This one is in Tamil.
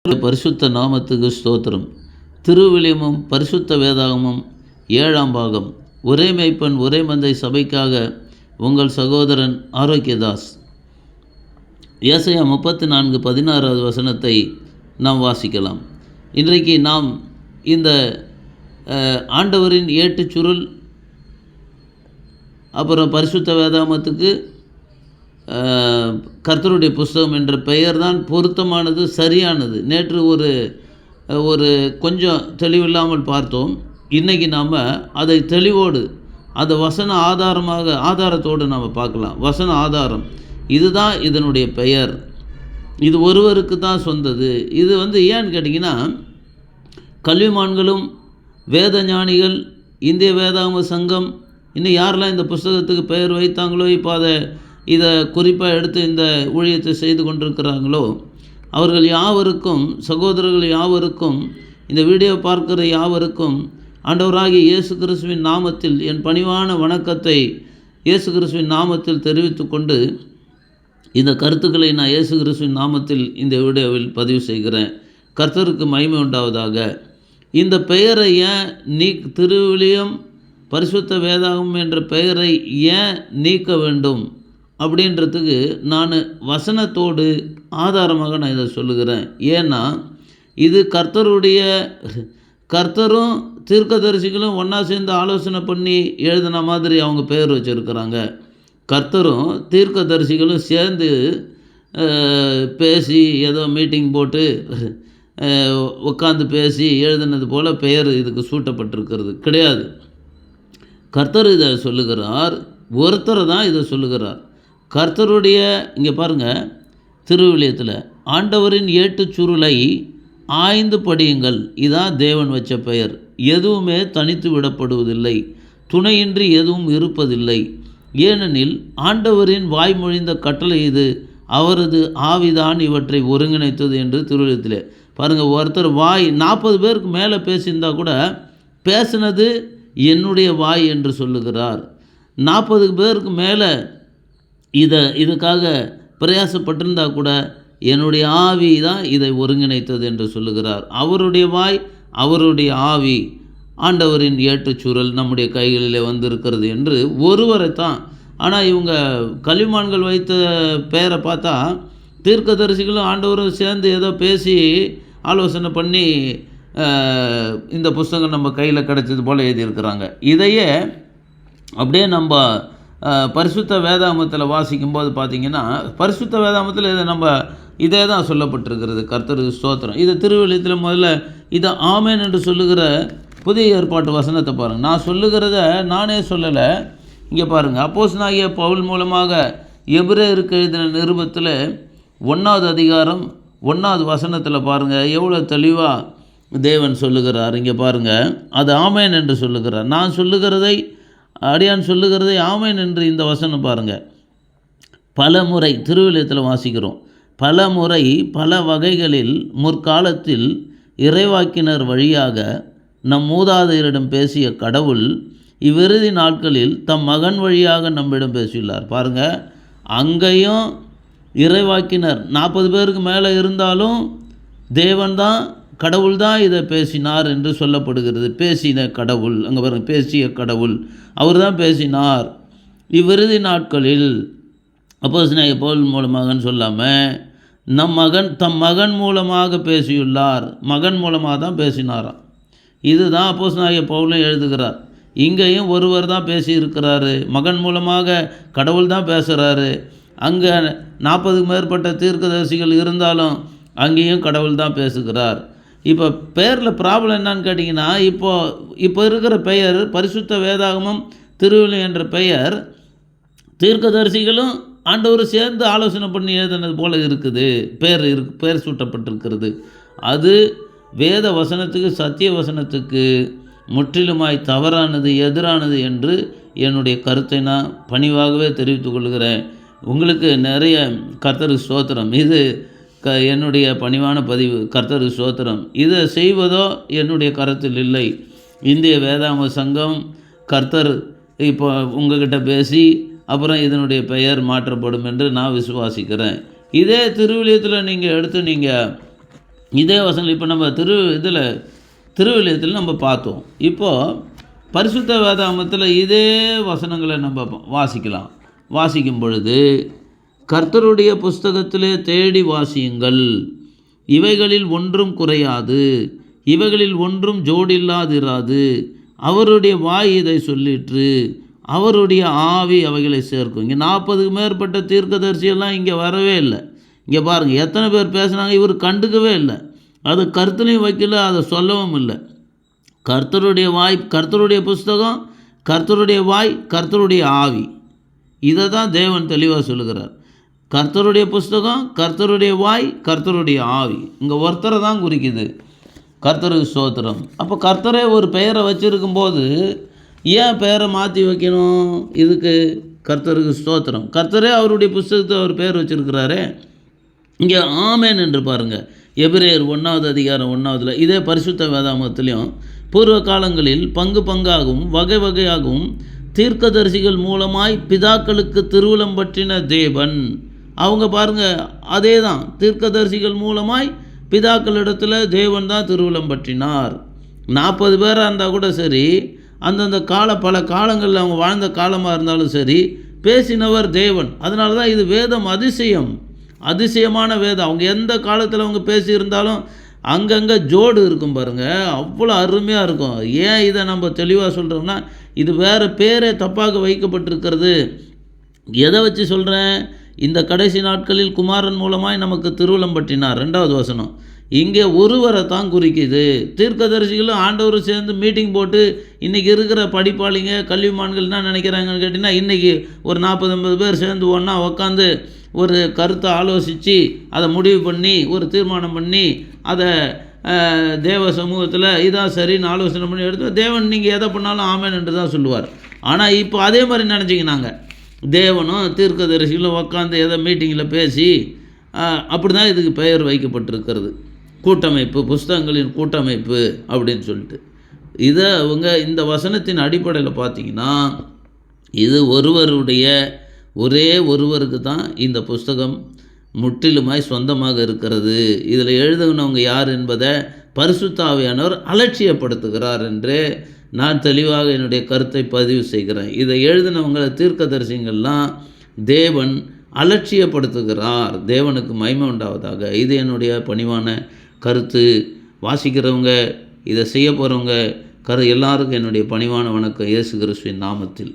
பரிசுத்த நாமத்துக்கு ஸ்தோத்திரம். திருவிலியமும் பரிசுத்த வேதாகமும் 7ஆம் பாகம். ஒரே மேய்ப்பன் ஒரே மந்தை சபைக்காக உங்கள் சகோதரன் ஆரோக்கியதாஸ். ஏசாயா 34:16 வசனத்தை நாம் வாசிக்கலாம். இன்றைக்கு நாம் இந்த ஆண்டவரின் ஏட்டுச் சுருள், அப்புறம் பரிசுத்த வேதாகமத்துக்கு கர்த்தருடைய புஸ்தகம் என்ற பெயர் தான் பொருத்தமானது, சரியானது. நேற்று ஒரு கொஞ்சம் தெளிவில்லாமல் பார்த்தோம். இன்றைக்கி நாம் அதை தெளிவோடு, அதை வசன ஆதாரத்தோடு நாம் பார்க்கலாம். வசன ஆதாரம் இதுதான், இதனுடைய பெயர், இது ஒருவருக்கு தான் சொந்தது. இது ஏன்னு கேட்டிங்கன்னா, கல்விமான்களும் வேத ஞானிகள், இந்திய வேதாகம சங்கம், இன்னும் யாரெல்லாம் இந்த புஸ்தகத்துக்கு பெயர் வைத்தாங்களோ, இப்போ இதை குறிப்பாக எடுத்து இந்த ஊழியத்தை செய்து கொண்டிருக்கிறாங்களோ, அவர்கள் யாவருக்கும், சகோதரர்கள் யாவருக்கும், இந்த வீடியோ பார்க்கிற யாவருக்கும் ஆண்டவராகிய இயேசு கிறிஸ்துவின் நாமத்தில் என் பணிவான வணக்கத்தை இயேசு கிறிஸ்துவின் நாமத்தில் தெரிவித்து கொண்டு, இந்த கருத்துக்களை நான் இயேசு கிறிஸ்துவின் நாமத்தில் இந்த வீடியோவில் பதிவு செய்கிறேன். கர்த்தருக்கு மகிமை உண்டாவதாக. இந்த பெயரை ஏன் திருவிலியம் பரிசுத்த வேதாகம் என்ற பெயரை ஏன் நீக்க வேண்டும் அப்படின்றதுக்கு நான் வசனத்தோடு ஆதாரமாக நான் இதை சொல்லுகிறேன். ஏன்னா இது கர்த்தரும் தீர்க்கதரிசிகளும் ஒன்றா சேர்ந்து ஆலோசனை பண்ணி எழுதின மாதிரி அவங்க பெயர் வச்சுருக்கிறாங்க. கர்த்தரும் தீர்க்கதரிசிகளும் சேர்ந்து பேசி ஏதோ மீட்டிங் போட்டு உட்காந்து பேசி எழுதினது போல் பெயர் இதுக்கு சூட்டப்பட்டிருக்கிறது கிடையாது. கர்த்தர் இதை சொல்லுகிறார், ஒருத்தர் தான் இதை சொல்லுகிறார். கர்த்தருடைய, இங்கே பாருங்கள், திருவிலியத்தில் ஆண்டவரின் ஏட்டுச் சுருளை ஆய்ந்து படியுங்கள். இதான் தேவன் வச்ச பெயர். எதுவுமே தனித்து விடப்படுவதில்லை, துணையின்றி எதுவும் இருப்பதில்லை. ஏனெனில் ஆண்டவரின் வாய்மொழிந்த கட்டளை இது, அவரது ஆவிதான் இவற்றை ஒருங்கிணைத்தது என்று திருவிலியத்தில் பாருங்கள். ஒருத்தர் 40 பேருக்கு மேலே பேசியிருந்தால் கூட பேசினது என்னுடைய வாய் என்று சொல்லுகிறார். 40 பேருக்கு மேலே இதுக்காக பிரயாசப்பட்டிருந்தால் கூட என்னுடைய ஆவி தான் இதை ஒருங்கிணைத்தது என்று சொல்லுகிறார். அவருடைய வாய், அவருடைய ஆவி, ஆண்டவரின் ஏற்றுச்சூழல் நம்முடைய கைகளிலே வந்திருக்கிறது என்று ஒருவரை தான். ஆனால் இவங்க கல்விமான்கள் வைத்த பெயரை பார்த்தா தீர்க்கதரிசிகளும் ஆண்டவரும் சேர்ந்து ஏதோ பேசி ஆலோசனை பண்ணி இந்த புஸ்தகம் நம்ம கையில் கிடச்சது போல் எழுதியிருக்கிறாங்க. இதையே அப்படியே நம்ம பரிசுத்த வேதாகமத்தில் வாசிக்கும்போது பார்த்திங்கன்னா, பரிசுத்த வேதாகமத்தில் இதே தான் சொல்லப்பட்டிருக்கிறது. கர்த்தருக்கு ஸ்தோத்திரம். இது திருவிலியத்தில் முதல்ல இதை ஆமேன் என்று சொல்லுகிற புதிய ஏற்பாட்டு வசனத்தை பாருங்கள். நான் சொல்லுகிறத நானே சொல்லலை. இங்கே பாருங்கள், அப்போஸ்தலனாகிய பவுல் மூலமாக எபிரேயருக்கு எழுதின நிருபத்தில் 1வது அதிகாரம் 1வது வசனத்தில் பாருங்கள், எவ்வளோ தெளிவாக தேவன் சொல்லுகிறார். இங்கே பாருங்கள், அது ஆமேன் என்று சொல்லுகிறார். நான் சொல்லுகிறதை, அடியான் சொல்லுகிறதை ஆமேன் என்று இந்த வசனம் பாருங்கள். பல முறை திருவிலியத்தில் வாசிக்கிறோம். பல முறை பல வகைகளில் முற்காலத்தில் இறைவாக்கினர் வழியாக நம் மூதாதையரிடம் பேசிய கடவுள் இவ்விறுதி நாட்களில் தம் மகன் வழியாக நம்மிடம் பேசியுள்ளார். பாருங்கள், அங்கேயும் இறைவாக்கினர் 40 பேருக்கு மேலே இருந்தாலும் தேவன் தான், கடவுள் தான் இதை பேசினார் என்று சொல்லப்படுகிறது. பேசின கடவுள், அங்கே பாருங்கள், பேசிய கடவுள், அவர் தான் பேசினார். இவ்விறுதி நாட்களில் அப்போஸ்தலனாகிய பவுல் மூலமாகன்னு சொல்லாமல் தம் மகன் மூலமாக பேசியுள்ளார். மகன் மூலமாக தான் பேசினாராம். இதுதான் அப்போஸ்தலனாகிய பவுலும் எழுதுகிறார். இங்கேயும் ஒருவர் தான் பேசியிருக்கிறாரு, மகன் மூலமாக கடவுள் தான் பேசுகிறாரு. அங்கே 40க்கு மேற்பட்ட தீர்க்கதரிசிகள் இருந்தாலும் அங்கேயும் கடவுள் தான் பேசுகிறார். இப்போ பெயரில் ப்ராப்ளம் என்னன்னு கேட்டிங்கன்னா, இப்போ இருக்கிற பெயர் பரிசுத்த வேதாகமம் திருவிலியம் என்ற பெயர் தீர்க்கதரிசிகளும் ஆண்டவரும் சேர்ந்து ஆலோசனை பண்ணி எழுதினது போல் இருக்குது. பெயர் சூட்டப்பட்டிருக்கிறது. அது வேத வசனத்துக்கு, சத்திய வசனத்துக்கு முற்றிலுமாய் தவறானது, எதிரானது என்று என்னுடைய கருத்தை நான் பணிவாகவே தெரிவித்துக் கொள்கிறேன். உங்களுக்கு நிறைய கர்த்தருக்கு ஸ்தோத்திரம். இது என்னுடைய பணிவான பதிவு. கர்த்தருக்கு ஸ்தோத்திரம். இதை செய்வதோ என்னுடைய கருத்தில் இல்லை. இந்திய வேதாகம சங்கம், கர்த்தர் இப்போ உங்ககிட்ட பேசி அப்புறம் இதனுடைய பெயர் மாற்றப்படும் என்று நான் விசுவாசிக்கிறேன். இதே திருவிலியத்தில் நீங்கள் எடுத்து நீங்கள் இதே வசனம் இப்போ நம்ம திருவிழியத்தில் நம்ம பார்த்தோம். இப்போது பரிசுத்த வேதாகமத்தில் இதே வசனங்களை நம்ம வாசிக்கலாம். வாசிக்கும் பொழுது, கர்த்தருடைய புஸ்தகத்திலே தேடி வாசியுங்கள், இவைகளில் ஒன்றும் குறையாது, இவைகளில் ஒன்றும் ஜோடில்லாதிராது, அவருடைய வாய் இதை சொல்லிற்று, அவருடைய ஆவி அவைகளை சேர்க்கும். இங்கே 40க்கு மேற்பட்ட தீர்க்கதரிசியெல்லாம் இங்கே வரவே இல்லை. இங்கே பாருங்கள், எத்தனை பேர் பேசுனாங்க, இவர் கண்டுக்கவே இல்லை, அது கருத்துலையும் வைக்கல, அதை சொல்லவும் இல்லை. கர்த்தருடைய வாய், கர்த்தருடைய புஸ்தகம், கர்த்தருடைய வாய், கர்த்தருடைய ஆவி, இதை தான் தேவன் தெளிவாக சொல்லுகிறார். கர்த்தருடைய புஸ்தகம், கர்த்தருடைய வாய், கர்த்தருடைய ஆவி, இங்கே ஒருத்தரை தான் குறிக்குது. கர்த்தருக்கு ஸ்தோத்திரம். அப்போ கர்த்தரே ஒரு பெயரை வச்சுருக்கும்போது ஏன் பெயரை மாற்றி வைக்கணும்? இதுக்கு கர்த்தருக்கு ஸ்தோத்திரம். கர்த்தரே அவருடைய புஸ்தகத்தை அவர் பெயர் வச்சுருக்கிறாரே. இங்கே ஆமேன் என்று பாருங்கள், எபிரேயர் 1வது அதிகாரம் 1வதுல, இதே பரிசுத்த வேதாகமத்திலையும் பூர்வ காலங்களில் பங்கு பங்காகவும் வகை வகையாகவும் தீர்க்கதரிசிகள் மூலமாய் பிதாக்களுக்கு திருவுளம் பற்றின தேவன். அவங்க பாருங்கள், அதே தான், தீர்க்கதரிசிகள் மூலமாய் பிதாக்களிடத்தில் தேவன் தான் திருவுளம் பற்றினார். 40 பேராக இருந்தால் கூட சரி, அந்தந்த பல காலங்களில் அவங்க வாழ்ந்த காலமாக இருந்தாலும் சரி, பேசினவர் தேவன். அதனால தான் இது வேதம் அதிசயமான வேதம். அவங்க எந்த காலத்தில் அவங்க பேசியிருந்தாலும் அங்கங்கே ஜோடு இருக்கும் பாருங்கள், அவ்வளோ அருமையாக இருக்கும். ஏன் இதை நம்ம தெளிவாக சொல்கிறோம்னா, இது வேறு பேரே தப்பாக வைக்கப்பட்டிருக்கிறது. எதை வச்சு சொல்கிறேன்? இந்த கடைசி நாட்களில் குமாரன் மூலமாய் நமக்கு திருவுளம் பற்றினார், 2வது வசனம். இங்கே ஒருவரை தான் குறிக்குது. தீர்க்கதரிசிகளும் ஆண்டவரும் சேர்ந்து மீட்டிங் போட்டு இன்றைக்கி இருக்கிற படிப்பாளிங்க கல்விமான்கள் என்ன நினைக்கிறாங்கன்னு கேட்டிங்கன்னா, இன்றைக்கி ஒரு 40-50 பேர் சேர்ந்து ஒன்றா உக்காந்து ஒரு கருத்தை ஆலோசித்து அதை முடிவு பண்ணி ஒரு தீர்மானம் பண்ணி அதை தேவ சமூகத்தில் இதான் சரின்னு ஆலோசனை பண்ணி எடுத்து தேவன் நீங்கள் எதை பண்ணாலும் ஆமேன் என்று தான் சொல்லுவார். ஆனால் இப்போ அதே மாதிரி நினச்சிக்கினாங்க, தேவனும் தீர்க்கதரிசிகளும் உக்காந்து எதை மீட்டிங்கில் பேசி அப்படி தான் இதுக்கு பெயர் வைக்கப்பட்டிருக்கிறது. கூட்டமைப்பு, புஸ்தகங்களின் கூட்டமைப்பு அப்படின்னு சொல்லிட்டு. இதை அவங்க இந்த வசனத்தின் அடிப்படையில் பார்த்திங்கன்னா, இது ஒரே ஒருவருக்கு தான் இந்த புஸ்தகம் முற்றிலுமாய் சொந்தமாக இருக்கிறது. இதில் எழுதுனவங்க யார் என்பதை பரிசுத்த ஆவியானவர் அலட்சியப்படுத்துகிறார் என்று நான் தெளிவாக என்னுடைய கருத்தை பதிவு செய்கிறேன். இதை எழுதினவங்க தீர்க்கதரிசிங்கள்லாம் தேவன் அலட்சியப்படுத்துகிறார். தேவனுக்கு மகிமை உண்டாவதாக. இது என்னுடைய பணிவான கருத்து. வாசிக்கிறவங்க, இதை செய்ய போகிறவங்க எல்லாருக்கும் என்னுடைய பணிவான வணக்கம் இயேசு கிறிஸ்துவின் நாமத்தில்.